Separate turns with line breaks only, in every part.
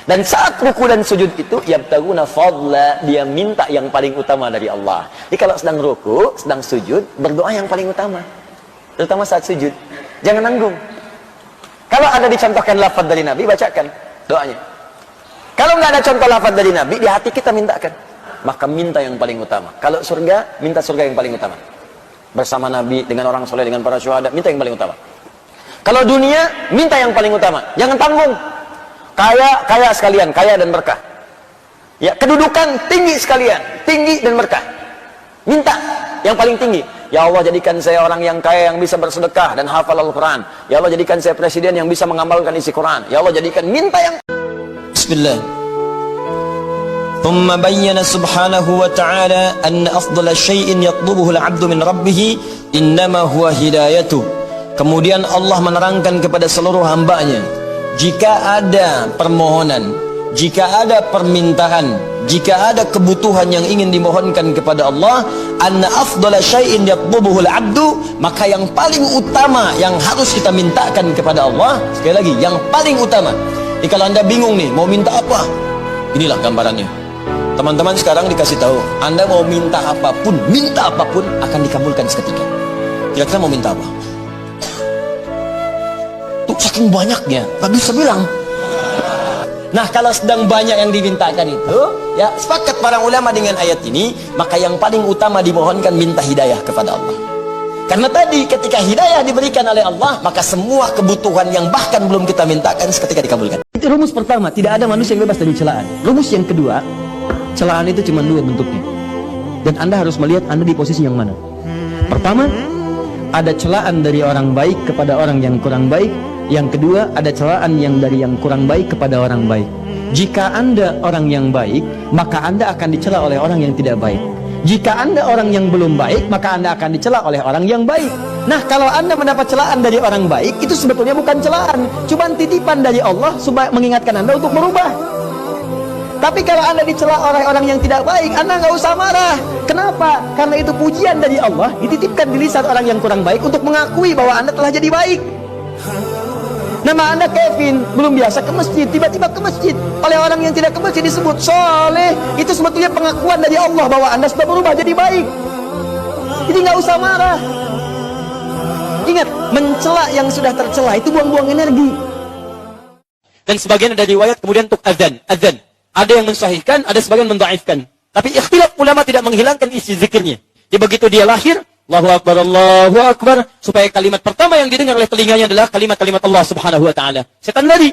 Dan saat ruku dan sujud itu yabtaguna fadla, dia minta yang paling utama dari Allah. Jadi kalau sedang ruku, sedang sujud, berdoa yang paling utama. Terutama saat sujud. Jangan nanggung. Kalau ada dicontohkan lafaz dari Nabi, bacakan doanya. Kalau nggak ada contoh lafaz dari Nabi, di hati kita mintakan. Maka minta yang paling utama. Kalau surga, minta surga yang paling utama. Bersama Nabi, dengan orang soleh, dengan para syuhada, minta yang paling utama. Kalau dunia, minta yang paling utama. Jangan tanggung. Kaya sekalian, kaya dan berkah. Ya, kedudukan tinggi sekalian, tinggi dan berkah. Minta yang paling tinggi. Ya Allah, jadikan saya orang yang kaya yang bisa bersedekah dan hafal Al-Quran. Ya Allah, jadikan saya presiden yang bisa mengamalkan isi Quran. Ya Allah, jadikan minta yang... Bismillah. ثم بين سبحانه وتعالى أن أفضل شيء يطلبه العبد من ربه إنما هو هدايته. Kemudian Allah menerangkan kepada seluruh hambanya, jika ada permohonan, jika ada permintaan, jika ada kebutuhan yang ingin dimohonkan kepada Allah, anna afdala syai'in yatlubuhul 'abdu, maka yang paling utama yang harus kita mintakan kepada Allah, sekali lagi, yang paling utama. Jadi kalau Anda bingung nih, mau minta apa? Inilah gambarannya. Teman-teman sekarang dikasih tahu, Anda mau minta apapun akan dikabulkan seketika. Kira-kira mau minta apa? Tuh saking banyaknya, gak bisa bilang. Nah, kalau sedang banyak yang dimintakan itu, ya sepakat para ulama dengan ayat ini, maka yang paling utama dimohonkan minta hidayah kepada Allah. Karena tadi ketika hidayah diberikan oleh Allah, maka semua kebutuhan yang bahkan belum kita mintakan seketika dikabulkan. Itu rumus pertama, tidak ada manusia yang bebas dari celaan. Rumus yang kedua, celaan itu cuma dua bentuknya. Dan Anda harus melihat Anda di posisi yang mana. Pertama, ada celaan dari orang baik kepada orang yang kurang baik. Yang kedua, ada celaan yang dari yang kurang baik kepada orang baik. Jika Anda orang yang baik, maka Anda akan dicela oleh orang yang tidak baik. Jika Anda orang yang belum baik, maka Anda akan dicela oleh orang yang baik. Nah, kalau Anda mendapat celaan dari orang baik, itu sebetulnya bukan celaan, cuma titipan dari Allah supaya mengingatkan Anda untuk berubah. Tapi kalau Anda dicela oleh orang yang tidak baik, Anda nggak usah marah. Kenapa? Karena itu pujian dari Allah, dititipkan di lisan orang yang kurang baik untuk mengakui bahwa Anda telah jadi baik. Nama Anda Kevin, belum biasa ke masjid, tiba-tiba ke masjid. Oleh orang yang tidak ke masjid disebut soleh. Itu sebetulnya pengakuan dari Allah bahwa Anda sudah berubah jadi baik. Jadi nggak usah marah. Ingat, mencela yang sudah tercela itu buang-buang energi. Dan sebagian ada riwayat kemudian untuk azan. Ada yang mensahihkan, ada sebagian mendhaifkan. Tapi ikhtilaf ulama tidak menghilangkan isi zikirnya. Jadi begitu dia lahir, Allahu Akbar, supaya kalimat pertama yang didengar oleh telinganya adalah kalimat-kalimat Allah Subhanahu wa taala. Setan lari.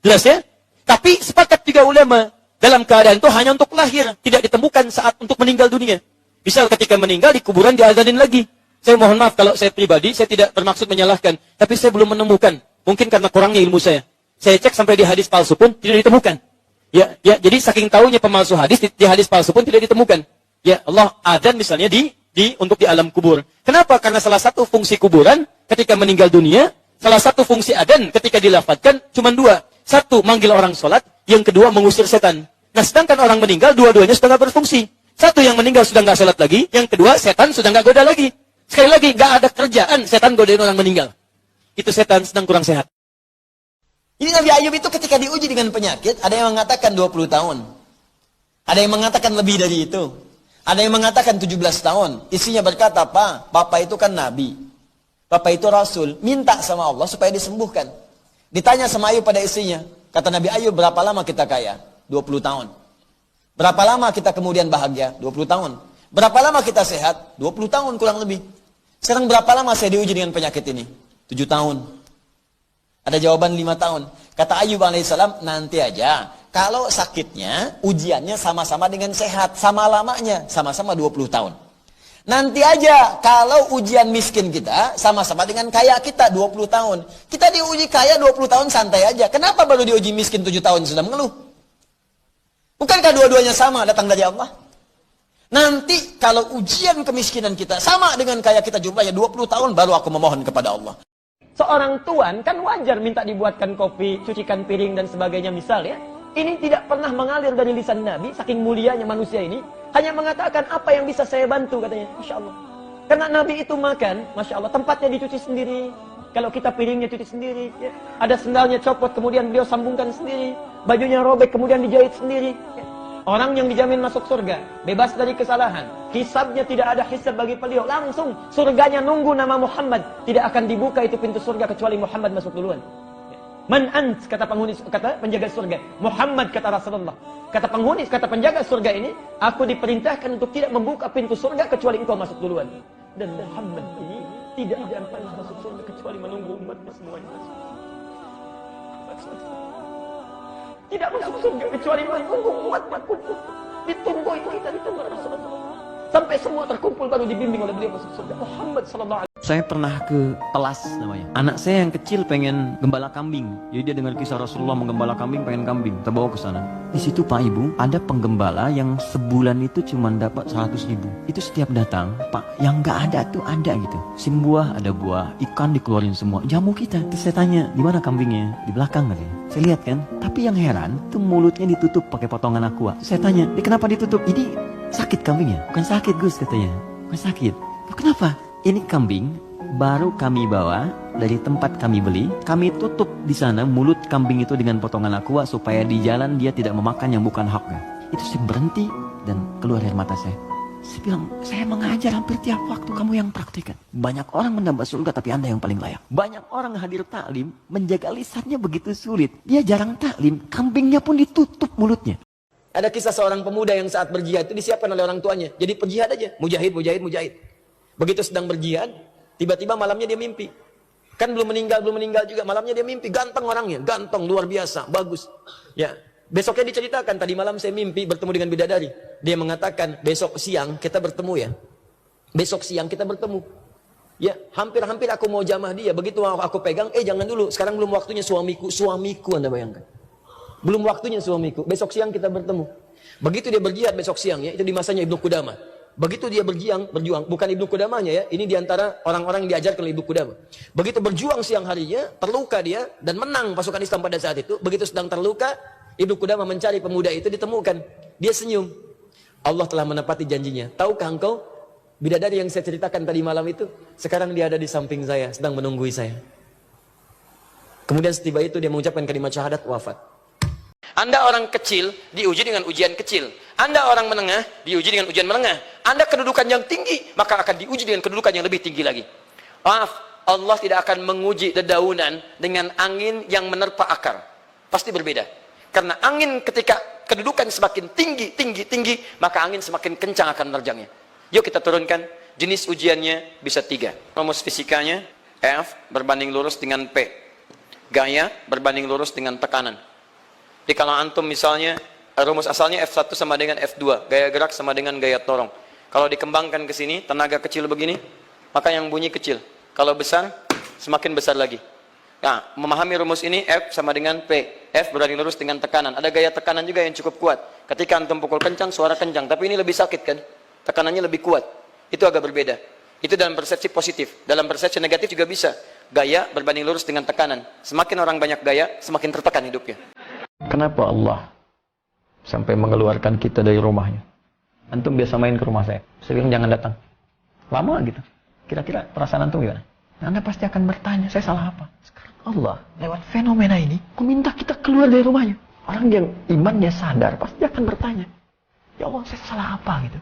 Jelas ya? Tapi sepakat juga ulama, dalam keadaan itu hanya untuk lahir, tidak ditemukan saat untuk meninggal dunia. Misal ketika meninggal di kuburan diazanin lagi. Saya mohon maaf kalau saya pribadi, saya tidak bermaksud menyalahkan, tapi saya belum menemukan. Mungkin karena kurangnya ilmu saya. Saya cek sampai di hadis palsu pun tidak ditemukan. Ya, jadi saking tahunya pemalsu hadis, di hadis palsu pun tidak ditemukan. Ya, Allah azan misalnya untuk di alam kubur. Kenapa? Karena salah satu fungsi kuburan ketika meninggal dunia, salah satu fungsi adzan ketika dilafadzkan cuma dua. Satu, manggil orang sholat, yang kedua mengusir setan. Nah, sedangkan orang meninggal dua-duanya sudah nggak berfungsi. Satu, yang meninggal sudah nggak sholat lagi, yang kedua setan sudah nggak goda lagi. Sekali lagi, nggak ada kerjaan setan godain orang meninggal. Itu setan sedang kurang sehat. Ini Nabi Ayub itu ketika diuji dengan penyakit, ada yang mengatakan 20 tahun. Ada yang mengatakan lebih dari itu. Ada yang mengatakan 17 tahun. Istrinya berkata, Papa itu kan Nabi. Papa itu Rasul. Minta sama Allah supaya disembuhkan. Ditanya sama Ayub pada istrinya. Kata Nabi Ayub, berapa lama kita kaya? 20 tahun. Berapa lama kita kemudian bahagia? 20 tahun. Berapa lama kita sehat? 20 tahun kurang lebih. Sekarang berapa lama saya diuji dengan penyakit ini? 7 tahun. Ada jawaban 5 tahun. Kata Ayub alaihissalam, nanti aja. Kalau sakitnya, ujiannya sama-sama dengan sehat. Sama lamanya, sama-sama 20 tahun. Nanti aja, kalau ujian miskin kita, sama-sama dengan kaya kita 20 tahun. Kita diuji kaya 20 tahun santai aja. Kenapa baru diuji miskin 7 tahun sudah mengeluh? Bukankah dua-duanya sama datang dari Allah? Nanti kalau ujian kemiskinan kita sama dengan kaya kita jumlahnya 20 tahun, baru aku memohon kepada Allah. Seorang tuan kan wajar minta dibuatkan kopi, cucikan piring dan sebagainya misal ya. Ini tidak pernah mengalir dari lisan Nabi, saking mulianya manusia ini. Hanya mengatakan apa yang bisa saya bantu katanya. Masya Allah. Karena Nabi itu makan, Masya Allah, tempatnya dicuci sendiri. Kalau kita piringnya cuci sendiri. Ya. Ada sendalnya copot, kemudian beliau sambungkan sendiri. bajunya robek kemudian dijahit sendiri. Orang yang dijamin masuk surga, bebas dari kesalahan, hisabnya tidak ada hisab bagi beliau, langsung surganya nunggu nama Muhammad, tidak akan dibuka itu pintu surga kecuali Muhammad masuk duluan. Man ant, kata penghuni, kata penjaga surga. Muhammad, kata Rasulullah. Kata penghuni, kata penjaga surga ini, aku diperintahkan untuk tidak membuka pintu surga kecuali engkau masuk duluan. Dan Muhammad ini tidak akan pernah masuk surga kecuali menunggu umatnya semuanya masuk. Tidak masuk surga kecuali menunggu umat-umat kumpul. Ditunggu itu kita ditunggu Rasulullah. Sampai semua terkumpul baru dibimbing oleh beliau masuk surga. Muhammad sallallahu alaihi wasallam. Saya pernah ke Pelas namanya. Anak saya yang kecil pengen gembala kambing. Jadi dia dengar kisah Rasulullah menggembala kambing, pengen kambing. Kita bawa ke sana. Di situ Pak Ibu, ada penggembala yang sebulan itu cuma dapat 100.000. Itu setiap datang, Pak, yang nggak ada tuh ada gitu. Sim buah, ada buah, ikan dikeluarin semua. Jamu kita. Terus saya tanya, di mana kambingnya? Di belakang katanya. Saya lihat kan. Tapi yang heran, tuh mulutnya ditutup pakai potongan aqua. Terus saya tanya, kenapa ditutup? Ini sakit kambingnya? Bukan sakit Gus katanya. Bukan sakit. Kenapa? Ini kambing baru kami bawa dari tempat kami beli. Kami tutup di sana mulut kambing itu dengan potongan aqua supaya di jalan dia tidak memakan yang bukan haknya. Itu saya berhenti dan keluar air mata saya. Saya bilang, saya mengajar hampir tiap waktu, kamu yang praktikan. Banyak orang menambah surga tapi Anda yang paling layak. Banyak orang hadir taklim, menjaga lisannya begitu sulit. Dia jarang taklim, kambingnya pun ditutup mulutnya. Ada kisah seorang pemuda yang saat berjihad itu disiapkan oleh orang tuanya. Jadi berjihad aja, mujahid, mujahid, mujahid. Begitu sedang berjihad, tiba-tiba malamnya dia mimpi. Kan belum meninggal juga, malamnya dia mimpi. Ganteng orangnya, ganteng, luar biasa, bagus. Ya, besoknya diceritakan, tadi malam saya mimpi bertemu dengan bidadari. Dia mengatakan, besok siang kita bertemu ya. Besok siang kita bertemu. Ya, hampir-hampir aku mau jamah dia. Begitu aku pegang, jangan dulu, sekarang belum waktunya suamiku. Suamiku, Anda bayangkan. Belum waktunya suamiku, besok siang kita bertemu. Begitu dia berjihad besok siang ya, itu di masanya Ibnu Qudamah. Begitu dia berjuang, bukan Ibnu Qudamahnya ya, ini diantara orang-orang yang diajarkan oleh Ibnu Qudamah. Begitu berjuang siang harinya, terluka dia dan menang pasukan Islam pada saat itu. Begitu sedang terluka, Ibnu Qudamah mencari pemuda itu, ditemukan. Dia senyum. Allah telah menepati janjinya. Tahukah engkau, bidadari yang saya ceritakan tadi malam itu, sekarang dia ada di samping saya, sedang menunggui saya. Kemudian setiba itu dia mengucapkan kalimat syahadat, wafat. Anda orang kecil, diuji dengan ujian kecil. Anda orang menengah, diuji dengan ujian menengah. Anda kedudukan yang tinggi, maka akan diuji dengan kedudukan yang lebih tinggi lagi. Maaf, Allah tidak akan menguji dedaunan dengan angin yang menerpa akar. Pasti berbeda. Karena angin ketika kedudukan semakin tinggi, maka angin semakin kencang akan menerjangnya. Yuk kita turunkan, jenis ujiannya bisa 3. Rumus fisikanya, F berbanding lurus dengan P. Gaya berbanding lurus dengan tekanan. Jadi kalau antum misalnya, rumus asalnya F1 sama dengan F2, gaya gerak sama dengan gaya torong. Kalau dikembangkan ke sini, tenaga kecil begini, maka yang bunyi kecil. Kalau besar, semakin besar lagi. Nah, memahami rumus ini, F sama dengan P. F berbanding lurus dengan tekanan. Ada gaya tekanan juga yang cukup kuat. Ketika antum pukul kencang, suara kencang. Tapi ini lebih sakit kan? Tekanannya lebih kuat. Itu agak berbeda. Itu dalam persepsi positif. Dalam persepsi negatif juga bisa. Gaya berbanding lurus dengan tekanan. Semakin orang banyak gaya, semakin tertekan hidupnya. Kenapa Allah sampai mengeluarkan kita dari rumahnya? Antum biasa main ke rumah saya bilang jangan datang. Lama gitu. Kira-kira perasaan antum gimana? Anda pasti akan bertanya, saya salah apa? Sekarang Allah lewat fenomena ini meminta kita keluar dari rumahnya. Orang yang imannya sadar pasti akan bertanya, ya Allah, saya salah apa gitu.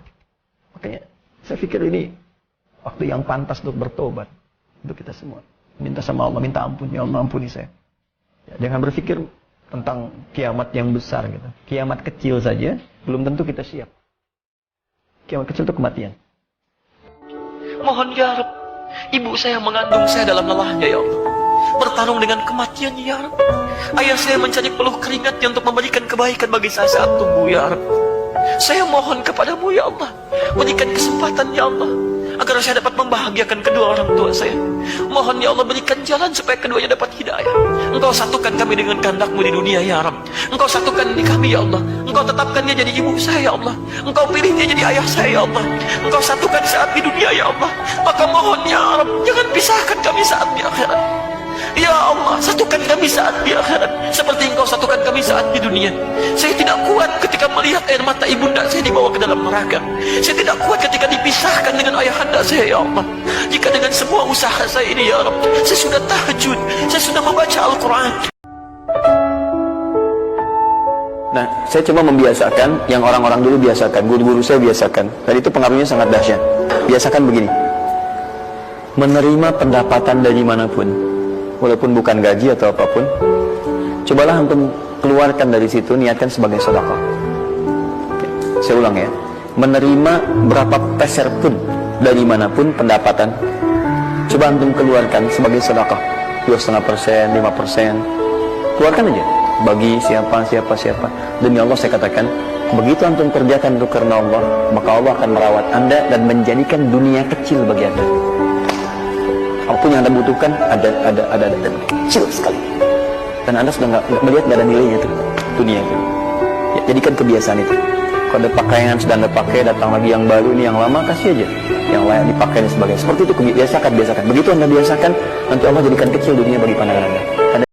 Makanya saya pikir ini waktu yang pantas untuk bertobat untuk kita semua. Minta sama Allah, minta ampun, ya Allah ampuni saya. Ya, jangan berpikir tentang kiamat yang besar gitu. Kiamat kecil saja belum tentu kita siap. Kiamat kecil itu kematian. Mohon ya Rabb, ibu saya mengandung saya dalam lelahnya ya Allah. Bertarung dengan kematian ya Rabb. Ayah saya mencari peluh keringatnya untuk memberikan kebaikan bagi saya saat tumbuh ya Rabb. Saya mohon kepadamu ya Allah, berikan kesempatan ya Allah, agar saya dapat membahagiakan kedua orang tua saya. Mohon ya Allah, berikan jalan supaya keduanya dapat hidayah. Engkau satukan kami dengan kehendak-Mu di dunia ya Rabb. Engkau satukan di kami ya Allah. Engkau tetapkan dia jadi ibu saya ya Allah. Engkau pilih dia jadi ayah saya ya Allah. Engkau satukan saat di dunia ya Allah. Maka mohon ya Rabb, jangan pisahkan kami saat di akhirat. Ya Allah, satukan kami saat di akhirat seperti Engkau satukan kami saat di dunia. Saya tidak kuat ketika melihat air mata ibunda saya dibawa ke dalam neraka. Saya tidak kuat ketika dipisahkan dengan ayahanda saya ya Allah. Jika dengan semua usaha saya ini ya Rabb, saya sudah tahajud, saya sudah membaca Al-Quran,
Nah, saya coba membiasakan yang orang-orang dulu biasakan, guru-guru saya biasakan. Dan itu pengaruhnya sangat dahsyat. Biasakan begini. Menerima pendapatan dari manapun, walaupun bukan gaji atau apapun, cobalah antum keluarkan dari situ, niatkan sebagai sedekah. Saya ulang ya. Menerima berapa peser pun dari manapun pendapatan, coba antum keluarkan sebagai sedekah. 2,5%, 5%. Keluarkan aja. Bagi siapa. Demi Allah saya katakan, begitu antum kerjakan itu karena Allah, maka Allah akan merawat anda dan menjadikan dunia kecil bagi anda. Apapun yang anda butuhkan ada dan kecil sekali. Dan anda sudah nggak melihat, nggak ada nilainya itu dunia itu. Ya, jadikan kebiasaan itu. Kalau ada pakaian sudah anda pakai, datang lagi yang baru, ini yang lama kasih aja, yang layak dipakai dan sebagainya. Seperti itu biasakan. Begitu anda biasakan, nanti Allah jadikan kecil dunia bagi pandangan anda.